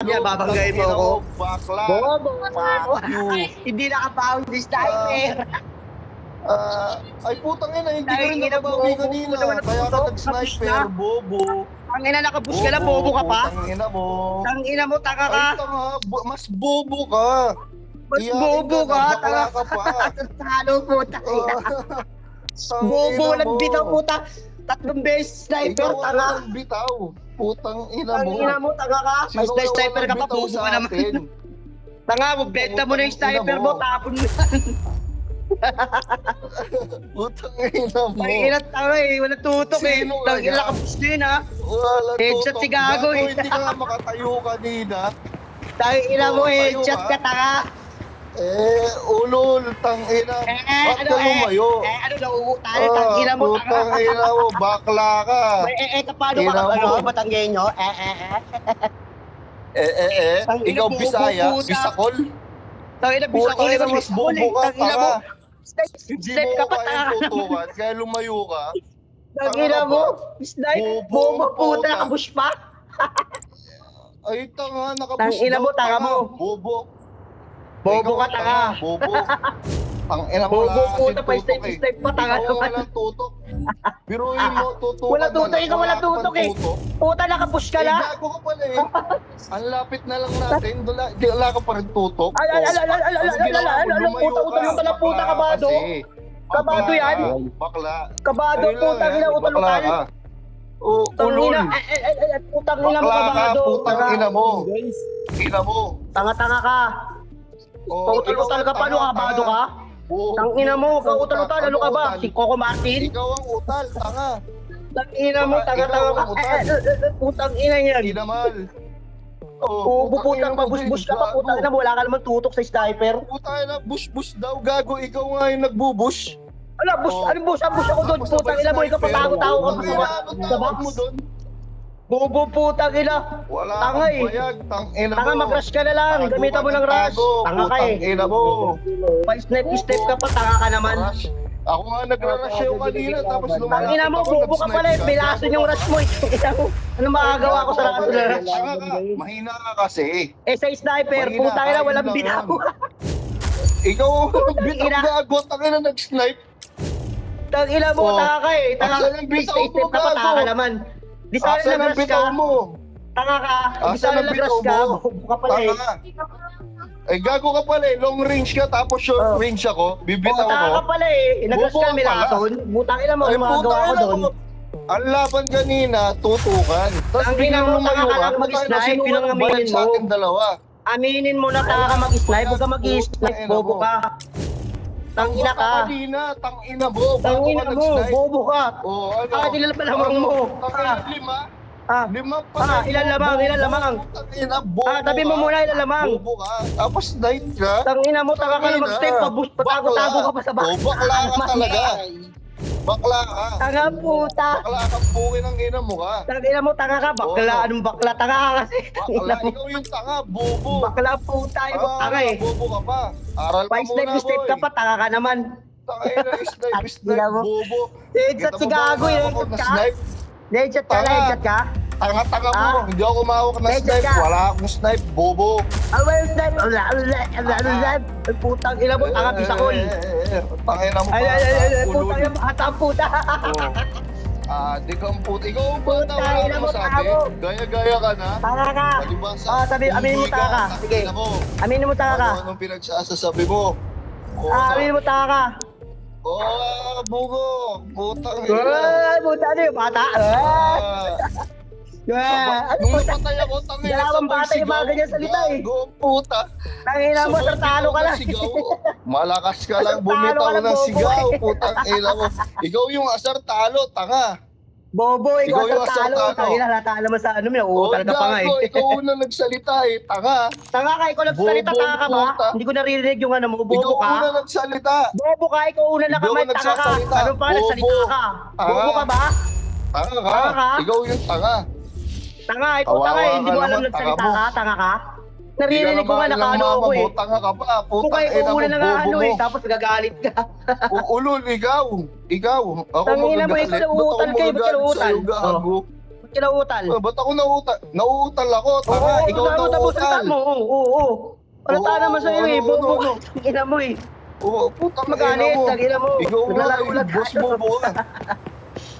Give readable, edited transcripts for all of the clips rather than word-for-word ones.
Yeah, babanggain mo ako. Bakla. Bobo. Fuck you. Hindi nakabawi si sniper. Ay putang ina, hindi ka rin Tangina, nakabawi bobo. kanina. Bobo naman ang Kaya ka puto. nag-sniper, bobo. Ang ina, nakapush ka lang, bobo ka pa. Tangina mo. Ang ina mo, taka ka. Ay tanga, mas bobo ka. Mas bobo ka, bakla taka ka pa. Talo po, taka. Bobo, walang bitaw, puta. 3 beses sniper, Ikaw ang tanga. walang bitaw. Putang ina Ang mo. ina mo, taka ka. May Sino sniper ka pa, bitaw bobo sa ka naman. atin? Tanga mo, benta mo na yung sniper mo, tapon mo. Putang ina mo. Ang ina, tanga eh, walang tutok eh. Sino Ang ina, kaya? nakapush din ha. Wala Headshot si Gago eh. Hindi ka nga makatayo kanina. Tang ina mo, Tayo headshot ka. ka, tanga. Ulol, tangina. Bakit ka lumayo? ano, nauutali, tang ina mo, Putang tanga. ina mo, bakla ka. Paano Ina ka, ano, mo. Batanggenyo? Tang ina, Ikaw bobo, Bisaya, puta. Bisakol. Tang ina, bisa ko, Putang ina, mas bobo ka, tang ina mo. tanga. Hindi Step mo ka pa, kayang tanga. tutukan, kaya lumayo ka. Tang ina mo, snipe, bobo, puta, puta. nakabush pa. Ay, tanga, nakabus Tang ina mo, daw, tanga mo. Bobo. Bobo Ikaw ka, ang tanga. Bobo. Ang ina mo, Bobo, wala puta, kasing pa tutok eh. step pa, tanga Ikaw ang naman. walang tutok. Biruin mo, tutukan Wala tutok, na lang. ikaw wala ka pang tutok eh. tutok. Puta, nakapush ka lang. Gago ka pala eh. Ang lapit na lang natin. Wala ka pa rin tutok. Puta, puta, kabado. Kabado yan. Bakla. Kabado, Ayun lang putang yan, ina, bakla utal-utal. ka. Tangina, Ulol. putang ina mo, Bakla ka, kabado. putang ina mo. Ina mo. Tanga-tanga ka. Utal-utal ka pa, ano, kabado ka? Tangina mo, utal-utal, ano ka ba? Si Coco Martin? Ikaw ang utal, tanga. Tangina mo, tanga-tanga ka. Putang ina yan. Inamal. Bobo, putang pabus-bus ka pa, putang ina mo, wala ka naman tutok sa sniper. Putang ina, bush-bush daw, gago. Ikaw nga yung nagbubush. Ano, bush? Anong bush? Ang bush ako doon, putang ina mo, ikaw patago-tago ka pa sa box. mo doon? Bobo, putang ina. Wala Tanga kang eh. bayag, tangina mo. Tanga, mag-rush ka na lang, gamitan mo ng rush. Tanga ka eh. Tangina mo. Pa-step ka pa, tanga ka naman. Rush. Ako nga nagra-rush yung kanina, tapos lumalapit Tangina mo, bobo ka pala eh, may lason yung rush mo eh. Ina mo, ano magagawa ko sa lason na rush? Tanga ka, mahina ka kasi. Eh sa sniper, Mahina putang ka, ina, yun walang lang bitaw. Ikaw, bitang Ina. gago, tangina nag-snipe. Tangina mo, Oh. tanga ka eh. Tanga Asan ang ka, bitaw step mo, ka pa, tanga gago? ka naman. Di sana Asan ang nag-rush ka, bitaw mo? tanga ka. Di Asan sana ang nag-rush bitaw ka, mo? bobo ka pala eh. Tanga. Eh, gago ka pala eh. Long range ka, tapos short Oh. range ako. Bibitaw Tanga ka ko. pala eh. Nag-rush Bobo ka, ka may pala. lason. Butang ina mo, Ay, ano magagawa ko ina doon? mo. Ang laban kanina, tutukan. Tapos Ang biglang ina mo, lumayo tanga ka ka. lang mag-snipe, yun ang aminin sa mo. ating dalawa. Aminin mo na tanga ka mag-snipe, huwag ka mag-snipe, bobo ka. Tangina ka. Kanina, tangina mo. Tangina Bago ka mo, nag-snipe. bobo ka. Oh, ano? Ilan pa lamang mo? Tangina, lima. Ah, Lima pa. ilan lamang, ilan lamang? Tangina, bobo tabi mo ka. muna, ilan lamang? Bobo ka. Tapos night ka. Tangina mo, tanga ka na mag-step, patago-tago ka pa sa bahay. Bakla ka talaga. Bakla ka. Tanga puta. Bakla ka, pukin ang ina mo ka. Tangina mo, tanga ka, bakla. Oo. Anong bakla? Tanga ka kasi. Bakla, ikaw yung tanga, bobo. Bakla puta, yung tanga eh. Bobo ka pa. Aral ka muna, Pa-step boy. ka pa, tanga ka naman. Tangina, snipe, Tangina mo. bobo. Headshot si Gago, headshot ka. Snipe. Headshot ka, Tanga. headshot ka. Tanga-tanga mo. Ah. Hindi ako kumawak na Headshot snipe. ka. Wala akong snipe, bobo. Well, snipe. Putang ina mo, tanga bisakol. Tangina mo pa. Ay, ulol. putang ina, bata puta. Di kang puta. Ikaw ang bata, Puta, wala ina ka mo, masabi. tanga mo. Gaya-gaya ka na. Tanga ka. Palibasa. Sabi, aminin mo tanga ka. Sige. Tangina mo. Aminin mo tanga ka. Anong pinagsasabi mo? Aminin mo tanga ka. Bugo. Putang Ay, puta ano yung bata? Ano Nung puta? napatay ako, tangina Dalawang bata yung mga ganyan salita eh. Gago, puta. Tangina mo, sartalo ka lang. Sigaw. Malakas ka lang, Asar talo bumitaw ka lang, ng bobo. sigaw. Putang ina mo. Ikaw yung asar talo, tanga. Bobo, ikaw Ikaw yung sartalo. sartalo. Tangina, natalo mo sa ano, may uutal ka pa nga gago, eh. ikaw unang nagsalita eh, tanga. Tanga ka, ikaw nagsalita, Bobo, tanga ka ba? puta. Hindi ko naririnig yung ano mo, Ikaw bobo ka. unang nagsalita. Bobo ka, ikaw una Hindi nakamay, ako tanga ka. nagsasalita. Ano pa, nagsalita Bobo. ka? Tanga. Bobo ka ba? Tanga Tanga ka? ka. Ikaw yung tanga. Tanga, ikaw Kawawa tanga eh. Hindi ka mo alam naman, nagsalita tanga mo. ka, tanga ka. Naririnig ko nga, nakaano ako eh. Tanga ka pa. Kung Putang kayo ina mo, una na nga bobo ano mo. eh, tapos nagagalit ka. Ulol, ikaw. Ikaw. Ako Tangina mo, magagalit. ikaw nauutal Ba't ako kayo, ba't ka magagalit nauutal? sa'yo, gago? ka nauutal? Ba't ako nauutal? Nauutal ako, Oo, tanga. Ikaw nauutal nauutal. mo. Oo. Halata Oo, naman sa'yo eh. ano, Bobo ano? ka. Ina mo eh. Oo, putang ina Magalit, mo. tangina mo. Ikaw nga, Naglalaulat boss tayo. bobo ka.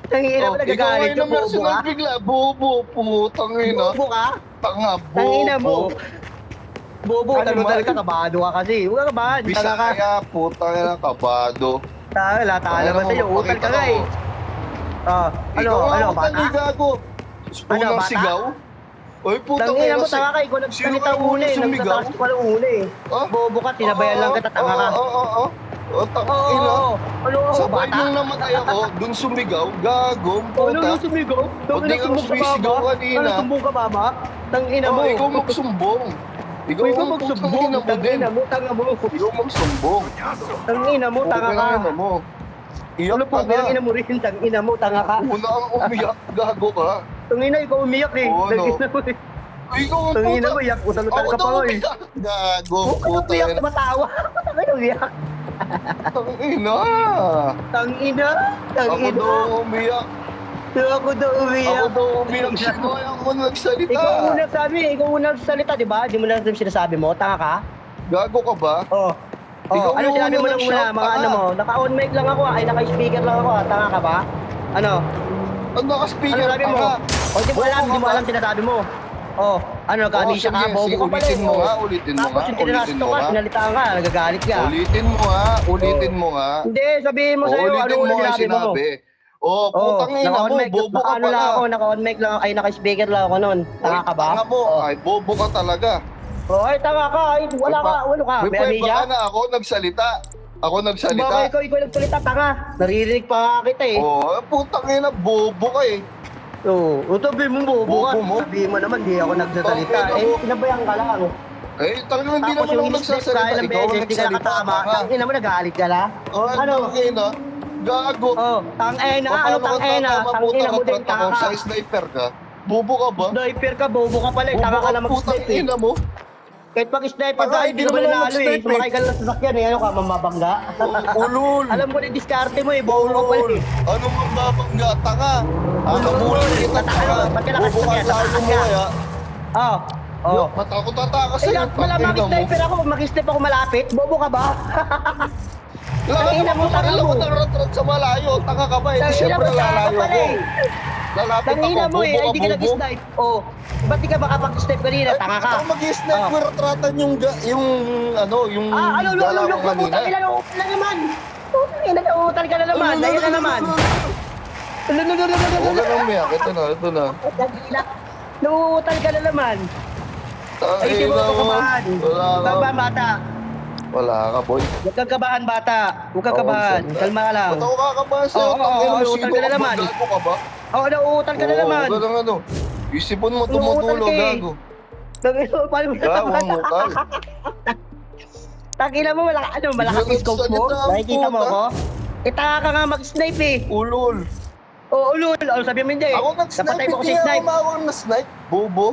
Tangina mo Ikaw nagagalit ngayon ka, ang bobo national ka. bigla. Bobo, putang ina. Bobo ka? Tanga, Tangina mo. bobo. Bobo, Animal. tal ka, kabado ka kasi. Huwag ka kabahan, tanga ka. Bisaya, putang ina, kabado. Lata Tangina naman mo, sa'yo, utal magpakita ka nga ko. eh. Ikaw nga Ano, utal, bata? eh, gago. Unang bata? sigaw? Oy, putang Tangina ina, mo, tanga ka, ikaw sino nagsalita nga una eh. sumigaw? Nagtatakas ko pala una eh. Ah? Bobo ka, tinabayan lang kita, tanga ka. Oo. Tang ina. Ano, Sabay bata? nung namatay ako, dun sumigaw, gagong Ano puta. sumigaw? Ba't di ka Sumbong ka sumisigaw ba? kanina? Ano, sumbong ka ba? Tangina mo. Ikaw magsumbong. Ikaw Ikaw ang putang magsumbong, ina mo din. tangina mo, tanga mo. Ikaw magsumbong. Tangina mo, tanga ka. Putang ina mo. Iyak Ano ka po, na. pinangina mo rin, tangina mo, tanga ka. Una ang umiyak, gago ka. Tangina, ikaw umiyak eh. Oo, no. Tangina mo eh. Ikaw ang Tangina puta. mo, iyak, utal-utal Ako ka pa daw nga eh. umiyak. Gago, Huwag ka nang puta umiyak, yan. tumatawa. Tangina, umiyak. Tangina. Tangina, Ako tangina. daw umiyak. Ako daw umiyak. Ako daw umiyak. Sino kaya ako nagsalita? Ikaw unang sabi, ikaw unang salita, di ba? Di mo lang sinasabi mo, tanga ka? Gago ka ba? Oh. Ikaw Ano yung sinabi mo unang nang una, nag-shout, mga tanga. ano mo? Naka-on mic lang ako, ay naka-speaker lang ako, tanga ka ba? Ano? Ano Ano naka-speaker, sabi mo? tanga? O, di mo alam, Bobo di mo ka alam ba? sinasabi mo. Nag-amisya sige, ka, bobo sige, ka pala ulitin eh. mo Oh. nga, ulitin mo Tapos nga, yung tinasto ulitin mo ka, nga. sinalitaan ka, nagagalit ka. Ulitin mo nga, ulitin mo nga. Hindi, sabihin mo sa'yo, ano Ulitin mo una nga sinabi mo? sinabi. Oh, putang ina naka-on mo, mic, bobo ka naka-ano lang ako, pala. naka-on mic lang, ay naka-speaker lang ako noon. Tanga ka ba? Tanga mo, ay bobo ka talaga. Ay tanga ka, ay wala ka, ano ka, May may pwede amnesia? ka na ako nagsalita. Ako Baka nagsalita. ikaw nagsalita, tanga. Naririnig pa nga kita eh. Oh, putang ina, bobo ka eh. Sabi mo bobo ka. Bobo mo? Sabihin mo naman, di ako nagsasalita. Tangina mo. Pinabayang ka lang. Talagang hindi Tapos naman yung ako in-step ka nagsasalita. ilang Ikaw ang beses, di ka nagsalita, nakatama. tanga. Tangina mo, nagalit ka na? Ano? Tangina, gago. Tangina, ano Paano ka tangina? tatama, Tangina mo din, puta, tanga ako ka. sa sniper ka? Bobo ka ba? Sniper ka, bobo ka pala eh. Tanga ka lang putang mag-snipe eh. ina mo. Kahit pag-sniper Tanga, ka, hindi hindi ka naman ba ako nanalo eh. mag-snipe eh. Sumakay ka lang sa sasakyan eh. Ano ka, mamabangga? Ulol. Alam ko na yung diskarte mo eh, bobo ka pala Ulol. eh. Anong mababangga, tanga? Habulin kita, tanga. Ba't ka lakas Bobo ka ka? layo mo kaya. Matakot Matakot Eh, sa'yo, malamang tangina mo. sniper ako, mag-step ako malapit. Bobo ka ba? Tangina mo, tanga Kailan mo. ko nagratrat sa malayo? Tanga ka ba? Eh, di Tangina syempre mo, tanga ka lalayo pala ko. eh. Lalapit ako, Tangina mo eh, ay bobo di ka, ka bobo. nag-snipe. Ba't di ka makapag-step kanina? Ay, Tanga bakit ka. ako mag-snipe? Ratratan yung galaw ko kanina. Putang ina, nauutal na naman. Putang ina, nauutal ka na naman. Ayan na naman. Huwag ka nang umiyak. Ito na. Tangina, nauutal ka na naman. Ay, di mo Tangina ako mo. kabahan. Wala ka. Bata. Wala ka, boy. Huwag kang kabahan, bata. Huwag kang kabahan. Kalma ka lang. Ba't ako kakabahan sa'yo? Oo, Tangina mo, nauutal sino ka na ka ba? naman. Gago ka ba? Nauutal ka na naman. Huwag ka nang ano. Isipon mo, Nauutal tumutulo, ka eh. gago. Tangina mo, paano mo Gago ang utal. Tangina mo, malakas yung scope mo? Salita ang Nakikita mo puta. ako? Tanga ka nga mag-snipe eh. Ulol. Ulul. Sabi mo hindi. Ako nag-snipe, Napatay mo hindi kasi ako snipe. umawang na snipe. Bobo.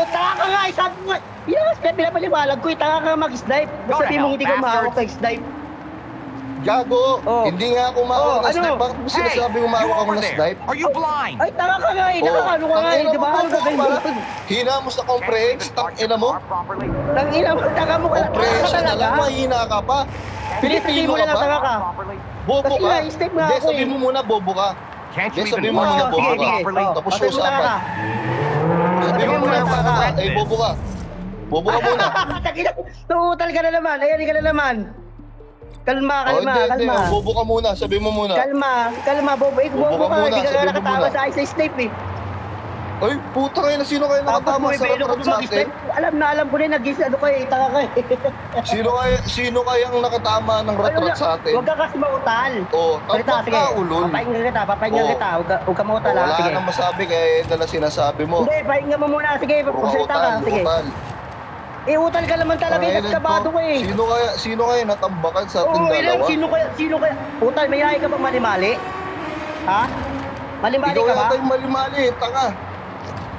Tanga ka nga. Sabi mo, yung snipe, pinapaliwalag ko eh. Tanga ka nga mag-snipe. Sabi mo hindi ka mahawak sa snipe. Gago. Oh. Hindi nga ako umawang na Ano? snipe. Bakit mo sinasabi umawak ako na snipe? Are you blind? Ay, tanga ka nga eh. Nakakano ka nga eh. Tangina Di ba? mo, Ano bobo gagawin ka mo? pala. Hina mo sa comprehends, tangina mo. Tangina mo, tanga mo ka. Tanga ka Comprehension na lang, talaga. mahina ka pa. Pilipili mo ka na lang, tanga ka. Bobo Kasi ka. nga, step nga Hindi, ako sabi eh. mo muna, bobo ka. Can't you Yes, sabi even mo look muna, at bobo the ka. properly? Tapos Sabi mo tanga usapan. ka. Sabi mo Sabi mo muna, na, bobo tanga ka. ka. Eh, bobo ka. Bobo ka muna. Tangina, tuutal ka na naman. Ayan ka na naman. Kalma, kalma, Hindi, kalma. bobo ka muna. Sabi mo muna. Kalma, bobo. Bobo Bobo ka ka, muna, hindi ka sabi mo nakatawa muna. sa akin sa snipe eh. Ay, puta kayo na sino kayo Tapos nakatama sa bumibelo ka ratrat pa sa atin? mag-snipe. Alam ko na yung nag-gis, ano ka eh, tanga ka eh. Sino kayang nakatama ng ratrat sa atin? Huwag ka kasi mautal. Oh, Salita, tampak sige. ka, ulol. Papahinggan Oh. kita. Huwag ka mautal ha, Wala sige. nang masabi kaya dala sinasabi mo. Hindi, pahinga mo muna, sige. Puro ka Magsalita ka, utal, sige. utal. Utal ka naman talaga eh, kasi kabado ka eh. Sino kaya natambakan sa ating Oo, dalawa? sino kaya? Utal, may yahay ka bang malimali? Ha? Malimali Ikaw ka ba? yata yung mali-mali, tanga.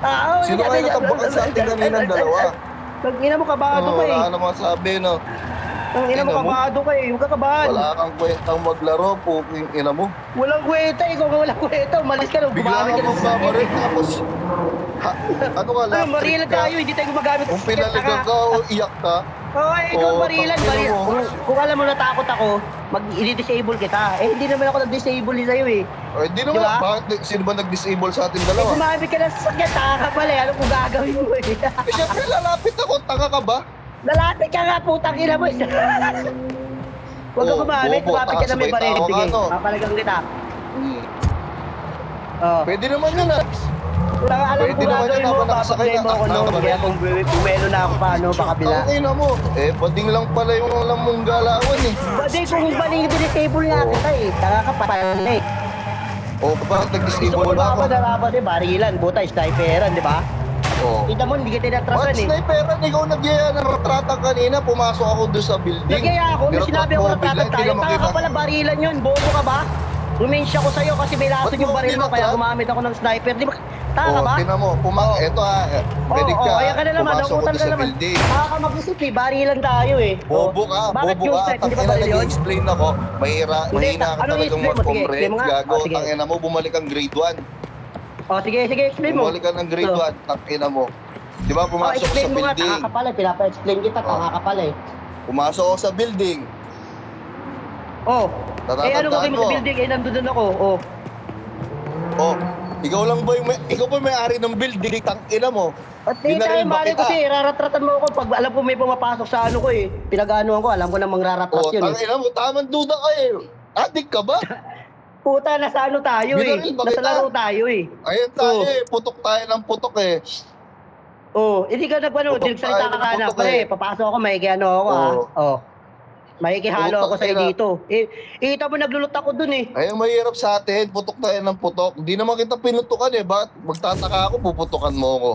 Oo, Sino kaya natambakan sa ating kaninang dalawa? Pag ina mo kabado ka eh. Wala ka naman sabi, no? Ang ina mo, Ina mo? kabado ka eh. Huwag ka kabahan. Wala kang kwentang maglaro, puking ina mo. Walang kwenta. Ikaw nga walang kwenta. Umalis ka lang. Bigla Gumamit ka ka ng magbabaril tapos, ano ka, Ano, lap trip marilan ka? tayo. Hindi tayo gumagamit ng Kung pinaligan ka o iyak ka, Okay, ikaw Oo, barilan, tangina barilan. mo. Kung alam mo natakot ako, i-disable kita. Eh, hindi naman ako nag-disable sa'yo eh. hindi naman, Diba? bakit, sino ba nag-disable sa ating Eh, dalawa? gumamit ka ng sasakyan, taka ka pala eh. Ano kung gagawin mo eh? Eh, syempre, lalapit ako, tanga ka ba? Lalapit ka nga, putang ina mo. Huwag ka Oh, gumamit, bobo, gumamit ka na may sabay baril. tawa ka, Sige, no? papalagang kita. Hmm. Oh. Pwede naman yun, ah. Alam Pwede kung naman gagawin yun, mo, habang nakasakay papablame mo ka, ako noon. nakabaril. Kaya kung bumelo na ako paano, pakabila. Tangina mo. Eh, bading lang pala yung alam mong galawan, eh. Badi, kung baling disable nga Oo. kita eh. Taka ka pa eh. O, bakit Gusto nag-disable ko ba ako? ba dapat eh, barilan, buta, sniperan, di ba? Oo. Kita mo, hindi kita What tinatrasan eh. sniperan? Ikaw nagyaya ng retratan kanina, pumasok ako doon sa building. Nagyaya ako, may Nirotrat sinabi ako mo na bigla, tatag hindi tayo. naman Taka ka kita- pala, barilan yun. Bobo ka ba? Rumensya ko sa'yo kasi may lason Ba't yung mo baril mo, kaya binatrat? gumamit ako ng sniper. Di ba? Taka ka Oh, ba? tinan mo, eto medic ka, kaya ka na naman, pumasok ko nakutan doon ka sa naman. building. Taka ka mag-isip eh, barilan tayo eh. Bobo ka, Bakit bobo yung ka, strike, hindi ba tangina baril yun? nag-explain ako. Mahina Hindi, ka ano talagang i-explain mo? Sige, mag-comrade, explain mo nga. gago, Sige. tangina mo, bumalik ang grade 1. Sige, explain mo. Bumalik ka ng grade So, 1, tangina mo. Di ba pumasok ko sa explain mo nga, taka building? ka pala. Pinapa-explain kita, taka ka pala eh. Pumasok ako sa building. Oh, ano Natatandaan gagawin mo sa mo? building? Eh, nandun ako. Oh. Oh, ikaw ba yung may-ari ng building, tangina mo. At di tayo Binaril ba mali kita? kasi raratratan mo ako pag alam ko may pumapasok sa ano ko eh. Pinag-aanoan ko, alam ko namang raratrat Oh, yun eh. tangina mo, tamang duda ka eh. Adik ka ba? Puta, nasa ano tayo eh. Binaril ba Nasa kita? laro tayo eh. Ayun tayo Oh. eh, putok tayo ng putok eh. Hindi ka nagpano, Putok dinagsalita tayo ka ng kana, putok pre. eh. Papasok ako, ano ako ah. Oh. Makikihalo ako Putang sa'yo ina. dito. Kita mo naglulot ako dun eh. Ayun, mahirap sa atin, putok tayo ng putok. Hindi naman kita pinutukan eh, bakit magtataka ako, puputukan mo ako.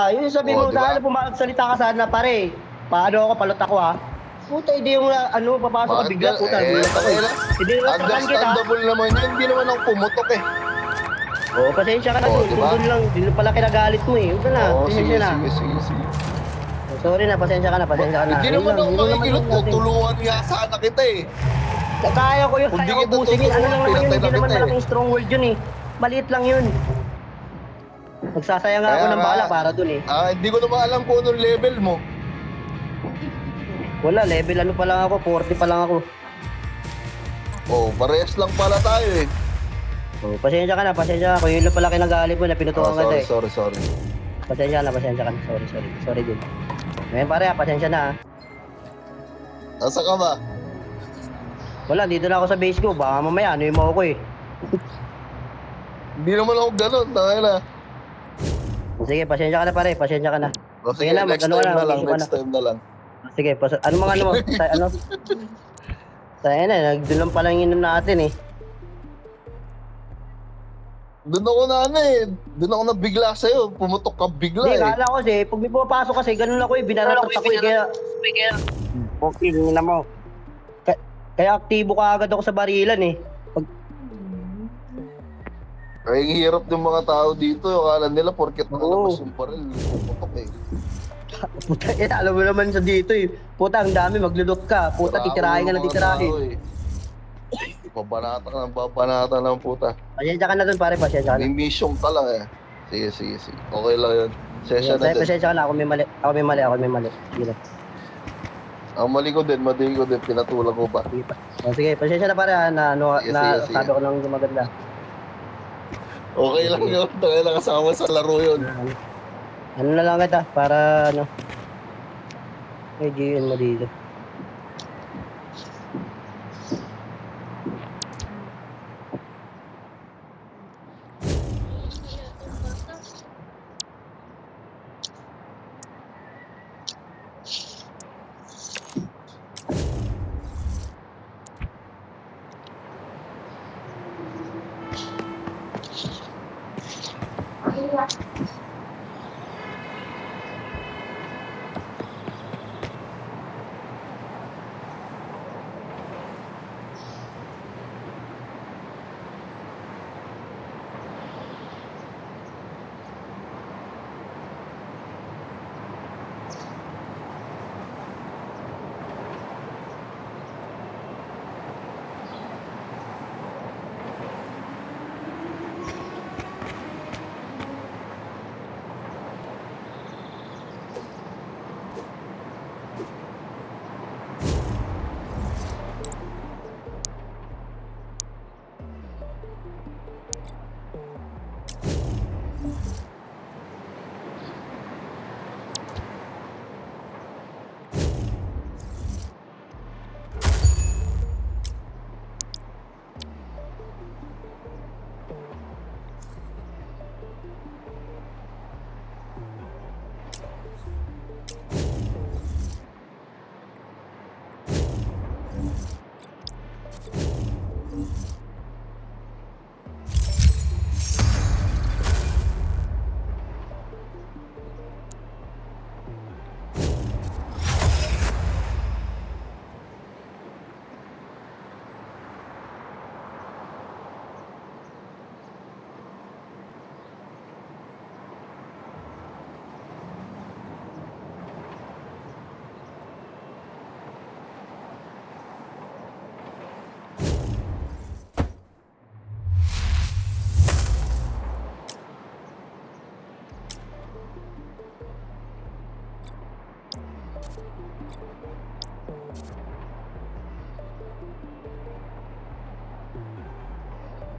Yun yung sabi mo, Di ba? sana pumasalita ka sana pare. Paano ako, palot ako ah. Puta, hindi yung papasok ka Bakit bigla, ka- puta. Gulat ako eh. Hindi na kita. Understandable naman yun, hindi naman ako pumutok eh. Pasensya ka na dun. Diba? Kung dun lang, dun pala kinagalit mo eh. Huwag ka na, Oo, pasensya na. sige. Sorry na, pasensya ka na. Hindi Yun naman lang, ako yun naman makikilot yun ko, natin. tulungan nga sana kita eh. Kaya ko yun, Kung kaya di ko kita pusingin. Ano lang naman yun, tutulungan, hindi naman pinatay na kita malaking strong word yun eh. Maliit lang yun. Magsasaya nga ako Kaya ng nga. bala para dun eh. Hindi ko naman alam kung anong level mo. Wala, level ano pa lang ako, 40 pa lang ako. Oh, parehas lang pala tayo eh. Pasensya ka na. Kung yun lang pala kinagalit mo na pinutukan ka eh. Sorry. Pasensya ka na. Sorry din. Ngayon pare, pasensya na ah. Nasa ka ba? Wala, dito na ako sa base ko. Baka mamaya, ano yung mo ako eh. Hindi naman ako ganun, tanga na. Sige, pasensya ka na pare, pasensya ka na. O sige, Sige na, next mag-ano time ka na, na lang, mag-isip ka next time na lang. Sige, ano mga ano mo? Tayo na, nagdun lang pala yung inom natin eh. Doon ako na doon ako na bigla sa'yo, pumutok ka bigla Hindi, eh. kala ko kasi, pag may pumapasok kasi, ganun ako eh, binaratot ako eh, kaya... Okay, na mo. Kaya aktibo ka agad ako sa barilan eh. Ay, hirap ng mga tao dito, akala nila porket Oo. nakalabas yung baril, pumutok eh. Puta, alam mo naman sa dito eh. Puta, ang dami, maglulot ka. Puta, titirahin ka na titirahin. Babanata ng puta. Pasensya ka na dun pare, pasensya ka na. May mission ka lang eh. Sige. Okay lang yun. Session na din. Pasensya ka na, ako may mali. Sige na. Ang mali ko din, pinatulang ko pa. Sige pa. Sige, pasensya na pare na Sige. sabi ko nang maganda. Okay lang yun. Tangay lang kasama sa laro yun. Ano na lang kita para may GN mo dito.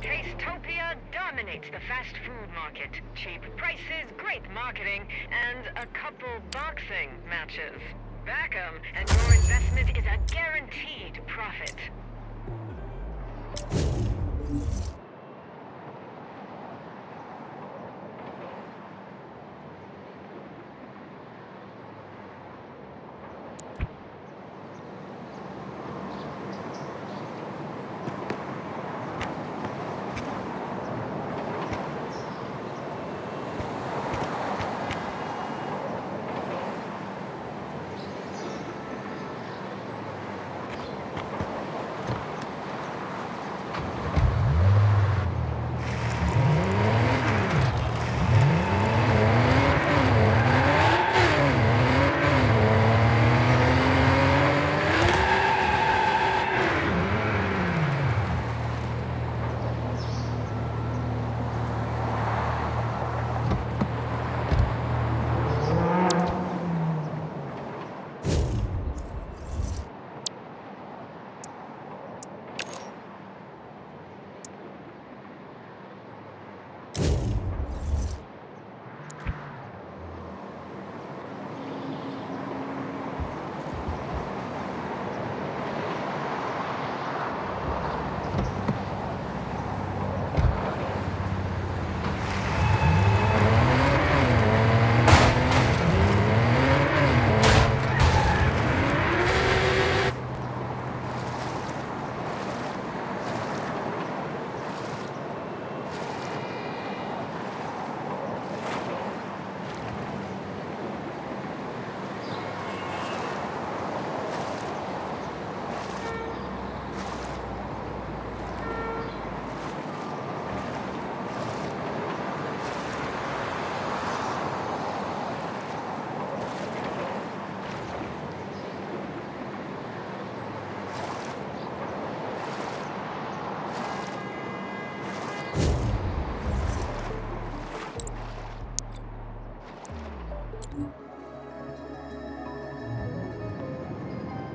Tastopia dominates the fast food market. Cheap prices, great marketing, and a couple boxing matches. Back 'em, and your investment is a guaranteed profit.